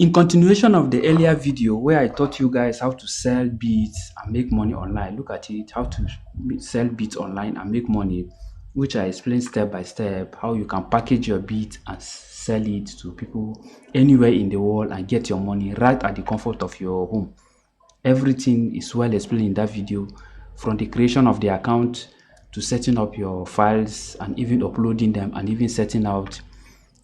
In continuation of the earlier video where I taught you guys how to sell beats and make money online, look at it, how to sell beats online and make money, which I explained step by step, how you can package your beat and sell it to people anywhere in the world and get your money right at the comfort of your home. Everything is well explained in that video, from the creation of the account to setting up your files and even uploading them and even setting out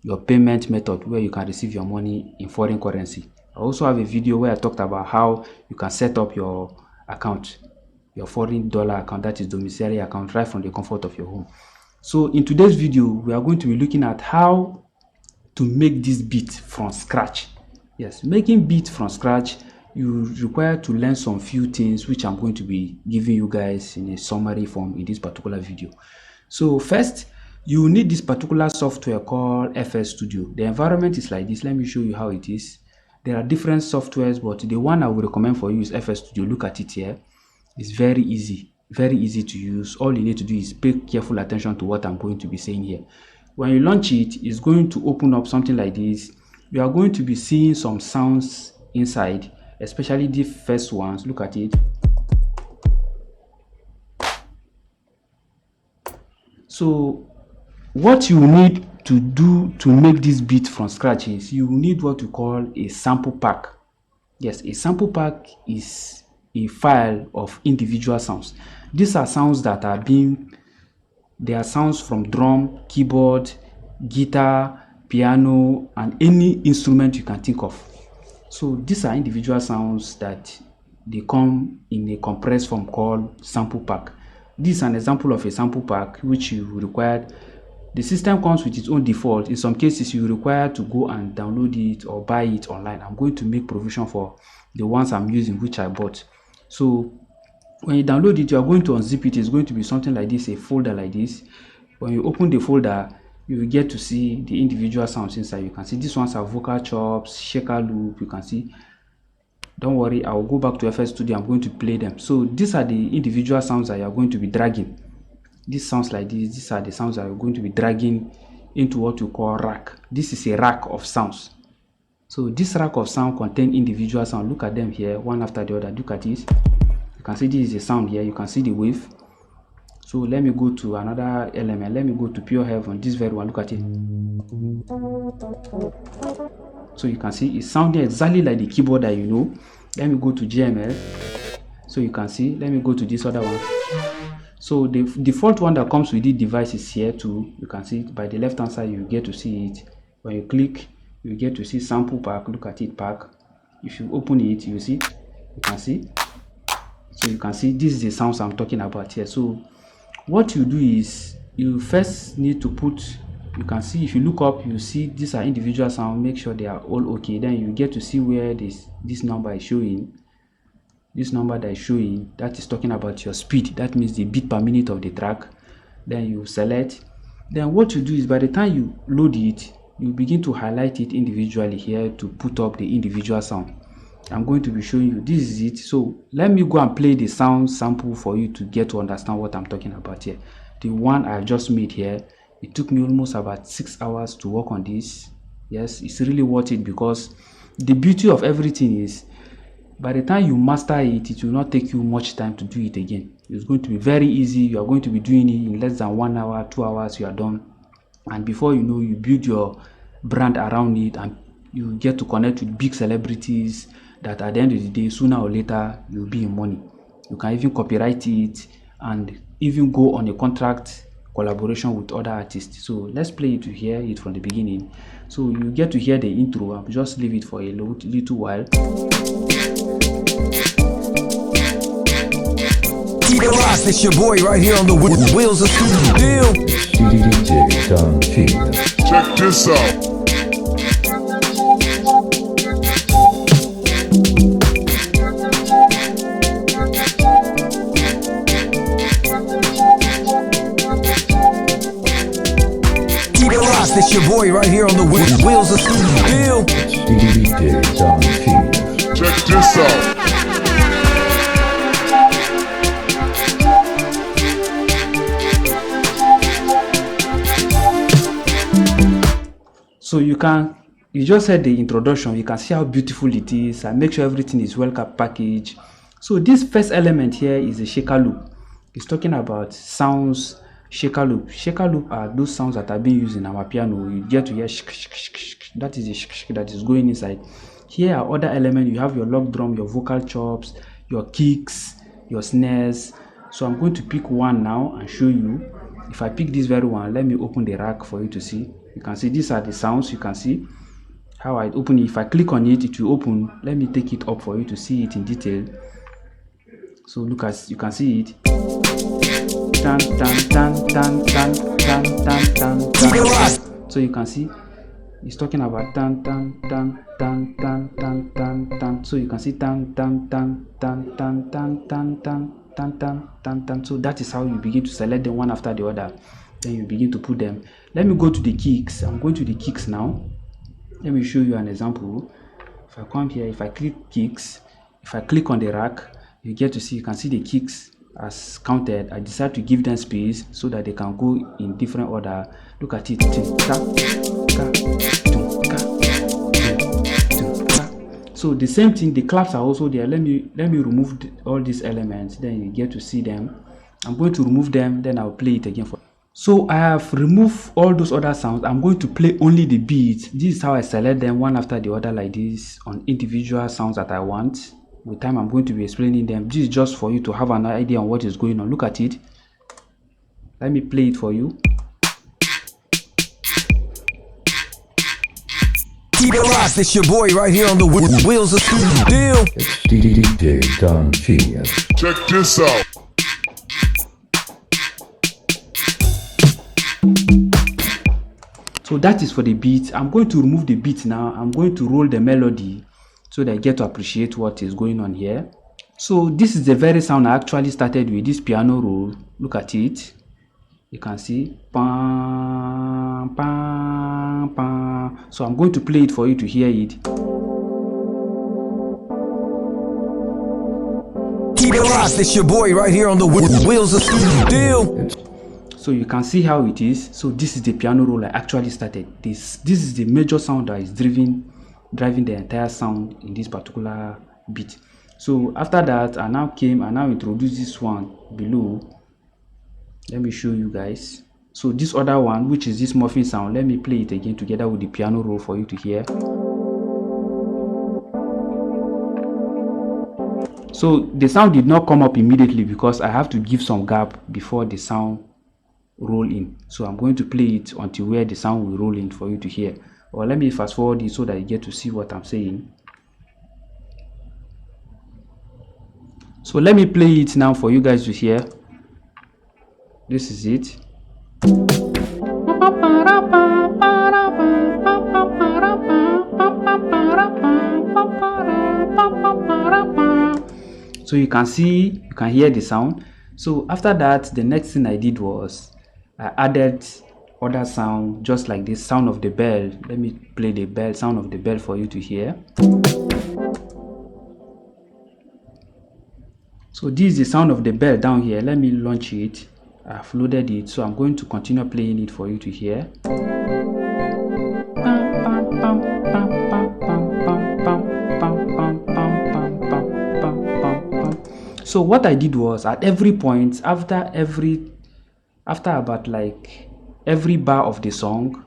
your payment method where you can receive your money in foreign currency. I also have a video where I talked about how you can set up your account, your foreign dollar account, that is domiciliary account, right from the comfort of your home. So in today's video, we are going to be looking at how to make this beat from scratch. Yes, making beat from scratch, you require to learn some few things which I'm going to be giving you guys in a summary form in this particular video. So first, you need this particular software called FL Studio. The environment is like this. Let me show you how it is. There are different softwares, but the one I would recommend for you is FL Studio. Look at it here. It's very easy to use. All you need to do is pay careful attention to what I'm going to be saying here. When you launch it, it's going to open up something like this. You are going to be seeing some sounds inside, especially the first ones. Look at it. So what you need to do to make this beat from scratch is you need what we call a sample pack. Yes, a sample pack is a file of individual sounds. These are sounds that are they are sounds from drum, keyboard, guitar, piano, and any instrument you can think of. So these are individual sounds that they come in a compressed form called sample pack. This is an example of a sample pack which you require. The system comes with its own default. In some cases, you require to go and download it or buy it online. I'm going to make provision for the ones I'm using, which I bought. So when you download it, you are going to unzip it. It's going to be something like this, a folder like this. When you open the folder, you will get to see the individual sounds inside. You can see these ones are vocal chops, shaker loop. You can see. Don't worry, I will go back to FL Studio. I'm going to play them. So these are the individual sounds that you are going to be dragging. This sounds like this. These are the sounds that you're going to be dragging into what you call rack. This is a rack of sounds. So this rack of sound contains individual sound. Look at them here, one after the other. Look at this. You can see this is a sound here. You can see the wave. So let me go to another element. Let me go to Pure Heaven. This very one. Look at it. So you can see it's sounding exactly like the keyboard that you know. Let me go to GML. So you can see. Let me go to this other one. So the default one that comes with the device is here too. You can see it by the left hand side. You get to see it. When you click, you get to see sample pack. Look at it, pack. If you open it, you see. You can see. So you can see this is the sounds I'm talking about here. So what you do is you first need to put. You can see if you look up, you see these are individual sounds. Make sure they are all okay. Then you get to see where this number is showing. This number that is showing, that is talking about your speed. That means the beat per minute of the track. Then you select. Then what you do is by the time you load it, you begin to highlight it individually here to put up the individual sound. I'm going to be showing you. This is it. So let me go and play the sound sample for you to get to understand what I'm talking about here. The one I just made here, it took me almost about 6 hours to work on this. Yes, it's really worth it because the beauty of everything is by the time you master it, it will not take you much time to do it again. It's going to be very easy. You are going to be doing it in less than 1 hour, 2 hours, you are done. And before you know, you build your brand around it and you get to connect with big celebrities that at the end of the day, sooner or later, you'll be in money. You can even copyright it and even go on a contract collaboration with other artists. So let's play it to hear it from the beginning. So you get to hear the intro. I'll just leave it for a little while. It's your boy right here on the wheels of steel. DJ Don T. Check this out. It's your boy right here on the wheels of steel. DJ Don T. Check this out. So you can you just heard the introduction. You can see how beautiful it is. I make sure everything is well packaged. So this first element here is a shaker loop. It's talking about sounds. Shaker loop. Shaker loop are those sounds that are being used in our piano. You get to hear that is the that is going inside. Here are other elements. You have your log drum, your vocal chops, your kicks, your snares. So I'm going to pick one now and show you. If I pick this very one, let me open the rack for you to see. You can see these are the sounds. You can see how I open it. If I click on it, it will open. Let me take it up for you to see it in detail. So look, as you can see it. Tan, tan, tan, tan, tan, tan, tan, tan, tan. So you can see it's talking about tan, tan, tan, tan, tan, tan, tan, tan. So you can see tan, tan, tan, tan, tan, tan, tan, tan, tan, tan, tan, tan. So that is how you begin to select them one after the other. Then you begin to put them. Let me go to the kicks. I'm going to the kicks now. Let me show you an example. If I come here, if I click kicks, if I click on the rack, you get to see, you can see the kicks as counted. I decide to give them space so that they can go in different order. Look at it. So the same thing, the claps are also there. Let me remove all these elements, then you get to see them. I'm going to remove them, then I'll play it again for you. So I have removed all those other sounds. I'm going to play only the beats. This is how I select them one after the other like this on individual sounds that I want. With time I'm going to be explaining them. This is just for you to have an idea on what is going on. Look at it. Let me play it for you. Keep it locked, it's your boy right here on the Wheels of Steel. It's DJ Don G. Check this out. So that is for the beat. I'm going to remove the beat now. I'm going to roll the melody so that I get to appreciate what is going on here. So this is the very sound I actually started with, this piano roll. Look at it. You can see. Pam, pam, pam. So I'm going to play it for you to hear it. Keep it locked, it's your boy right here on the Wheels of Steel. So you can see how it is. So this is the piano roll I actually started. This is the major sound that is driving the entire sound in this particular beat. So after that, I now introduced this one below. Let me show you guys. So this other one, which is this muffin sound, let me play it again together with the piano roll for you to hear. So the sound did not come up immediately because I have to give some gap before the sound roll in. So I'm going to play it until where the sound will roll in for you to hear. Or let me fast forward it so that you get to see what I'm saying. So let me play it now for you guys to hear. This is it. So you can hear the sound. So after that, the next thing I did was I added other sound, just like this sound of the bell. Let me play the sound of the bell for you to hear. So this is the sound of the bell down here. Let me launch it. I've loaded it, so I'm going to continue playing it for you to hear. So what I did was at every point, after about like every bar of the song,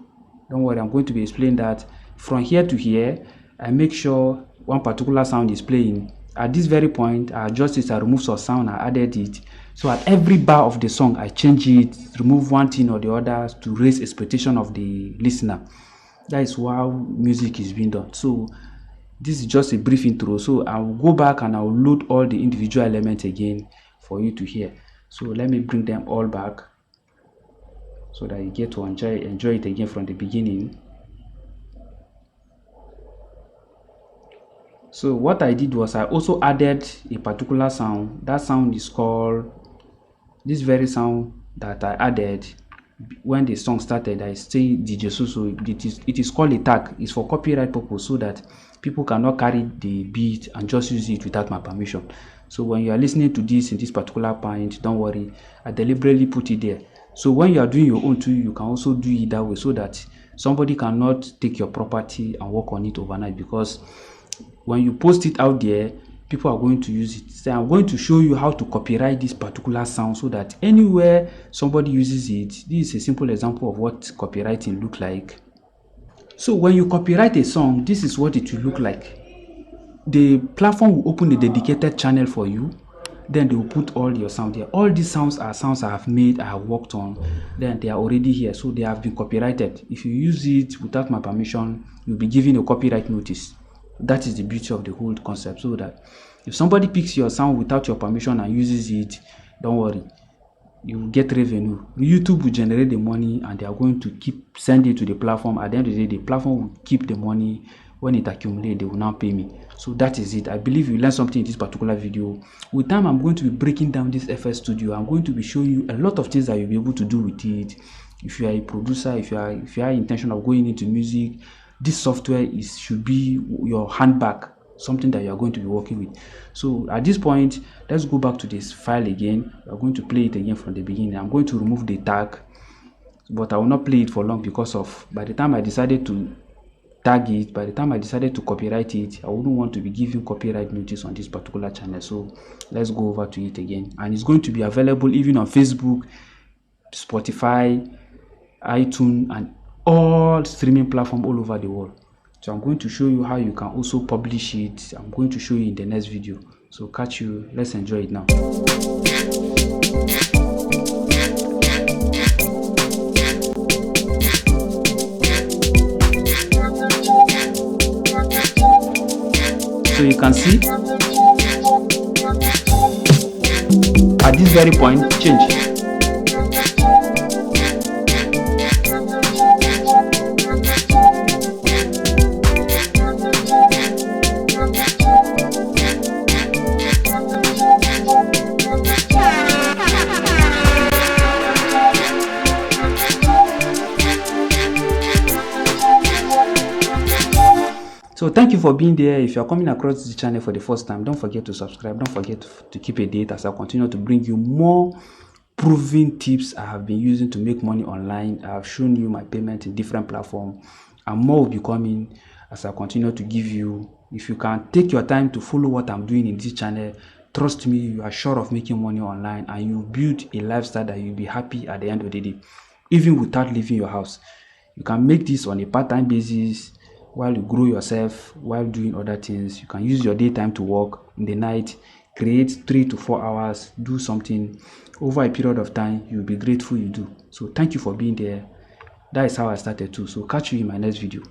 don't worry, I'm going to be explaining that from here to here, I make sure one particular sound is playing. At this very point, I adjust it, I remove some sound, I added it. So at every bar of the song, I change it, remove one thing or the other to raise expectation of the listener. That is how music is being done. So this is just a brief intro. So I'll go back and I'll load all the individual elements again for you to hear. So let me bring them all back so that you get to enjoy it again from the beginning. So what I did was I also added a particular sound. That sound is called, this very sound that I added when the song started, I say DJ So it is called a tag. It's for copyright purpose so that people cannot carry the beat and just use it without my permission. So when you are listening to this in this particular point, don't worry, I deliberately put it there. So when you are doing your own too, you can also do it that way so that somebody cannot take your property and work on it overnight, because when you post it out there, people are going to use it. So I'm going to show you how to copyright this particular sound, so that anywhere somebody uses it, this is a simple example of what copywriting look like. So when you copyright a song, this is what it will look like. The platform will open a dedicated channel for you. Then they will put all your sound here. All these sounds are sounds I have made, I have worked on. Then they are already here, so they have been copyrighted. If you use it without my permission, you'll be given a copyright notice. That is the beauty of the whole concept. So that if somebody picks your sound without your permission and uses it, don't worry, you will get revenue. YouTube will generate the money, and they are going to keep sending it to the platform. At the end of the day, the platform will keep the money. When it accumulates, they will now pay me. So that is it. I believe you learned something in this particular video. With time, I'm going to be breaking down this FL Studio. I'm going to be showing you a lot of things that you'll be able to do with it. If you are a producer, if you are intention of going into music, this software should be your handbag, something that you are going to be working with. So at this point, let's go back to this file again. We are going to play it again from the beginning. I'm going to remove the tag, but I will not play it for long, because of by the time I decided to tag it, by the time I decided to copyright it, I wouldn't want to be giving copyright notice on this particular channel. So let's go over to it again, and it's going to be available even on Facebook, Spotify, iTunes, and all streaming platforms all over the world. So I'm going to show you how you can also publish it. I'm going to show you in the next video. So catch you. Let's enjoy it now. So you can see at this very point, change. So thank you for being there. If you are coming across this channel for the first time, don't forget to subscribe. Don't forget to keep a date as I continue to bring you more proven tips I have been using to make money online. I have shown you my payment in different platforms, and more will be coming as I continue to give you. If you can take your time to follow what I'm doing in this channel, trust me, you are sure of making money online, and you build a lifestyle that you'll be happy at the end of the day, even without leaving your house. You can make this on a part-time basis while you grow yourself, while doing other things. You can use your daytime to work, in the night create 3 to 4 hours, do something over a period of time. You'll be grateful you do. So thank you for being there. That is how I started too. So catch you in my next video.